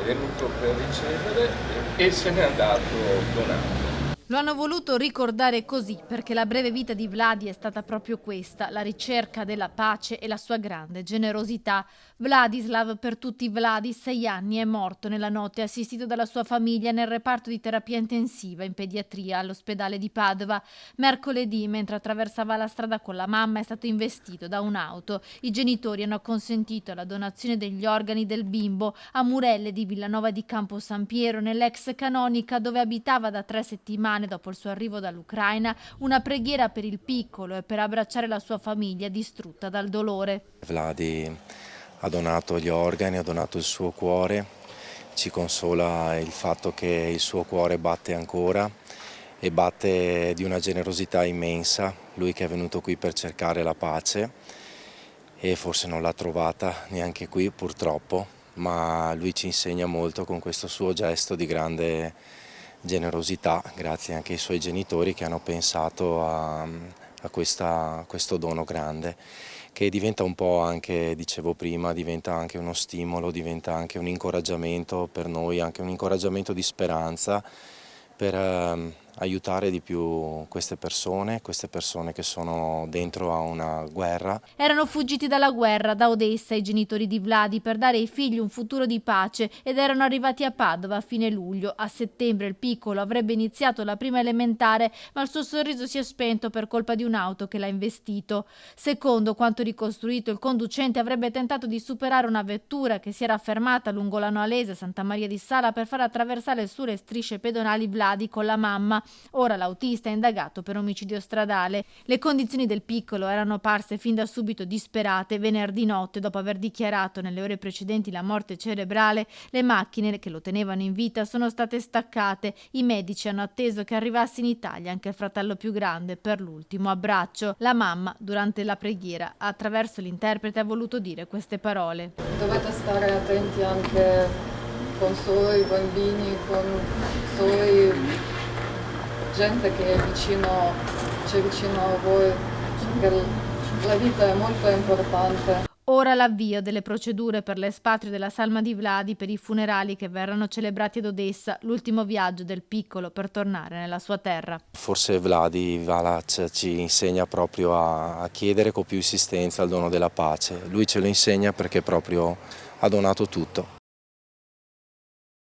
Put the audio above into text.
venuto per ricevere e se n'è andato donato. Lo hanno voluto ricordare così perché la breve vita di Vladi è stata proprio questa, la ricerca della pace e la sua grande generosità. Vladislav, per tutti Vladi, 6 anni, è morto nella notte assistito dalla sua famiglia nel reparto di terapia intensiva in pediatria all'ospedale di Padova. Mercoledì, mentre attraversava la strada con la mamma, è stato investito da un'auto. I genitori hanno consentito la donazione degli organi del bimbo a Murelle di Villanova di Campo San Piero, nell'ex Canonica, dove abitava da 3 settimane dopo il suo arrivo dall'Ucraina, una preghiera per il piccolo e per abbracciare la sua famiglia distrutta dal dolore. Vladi ha donato gli organi, ha donato il suo cuore, ci consola il fatto che il suo cuore batte ancora e batte di una generosità immensa, lui che è venuto qui per cercare la pace e forse non l'ha trovata neanche qui purtroppo, ma lui ci insegna molto con questo suo gesto di grande generosità, grazie anche ai suoi genitori che hanno pensato a questo dono grande, che diventa un po' anche, dicevo prima, diventa anche uno stimolo, diventa anche un incoraggiamento per noi, anche un incoraggiamento di speranza per aiutare di più queste persone che sono dentro a una guerra. Erano fuggiti dalla guerra da Odessa i genitori di Vladi per dare ai figli un futuro di pace ed erano arrivati a Padova a fine luglio. A settembre il piccolo avrebbe iniziato la prima elementare, ma il suo sorriso si è spento per colpa di un'auto che l'ha investito. Secondo quanto ricostruito, il conducente avrebbe tentato di superare una vettura che si era fermata lungo la Noalese Santa Maria di Sala per far attraversare sulle strisce pedonali Vladi con la mamma. Ora l'autista è indagato per omicidio stradale. Le condizioni del piccolo erano parse fin da subito disperate. Venerdì notte, dopo aver dichiarato nelle ore precedenti la morte cerebrale, le macchine che lo tenevano in vita sono state staccate. I medici hanno atteso che arrivasse in Italia anche il fratello più grande per l'ultimo abbraccio. La mamma, durante la preghiera, attraverso l'interprete ha voluto dire queste parole. Dovete stare attenti anche con suoi bambini, con suoi gente che è vicino, c'è vicino a voi, perché la vita è molto importante. Ora l'avvio delle procedure per l'espatrio della salma di Vladi per i funerali che verranno celebrati ad Odessa, l'ultimo viaggio del piccolo per tornare nella sua terra. Forse Vladi Valac ci insegna proprio a chiedere con più insistenza il dono della pace. Lui ce lo insegna perché proprio ha donato tutto.